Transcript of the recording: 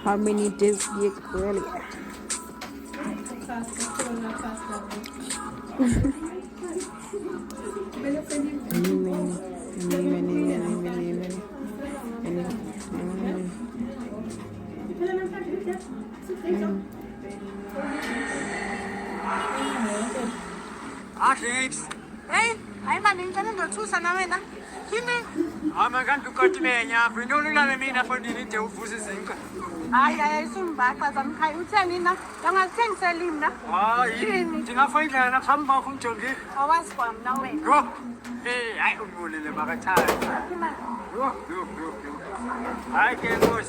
How many days you really? Hey, I'm running to two Sanamena. I'm a gun to cut me and ya, we don't let me for the little Fusi. I soon back as I'm Kayutanina, and I think Selina. Ah, you did not find her come back from Jogi. I was from now. Go. Hey, I don't know about time. I can go.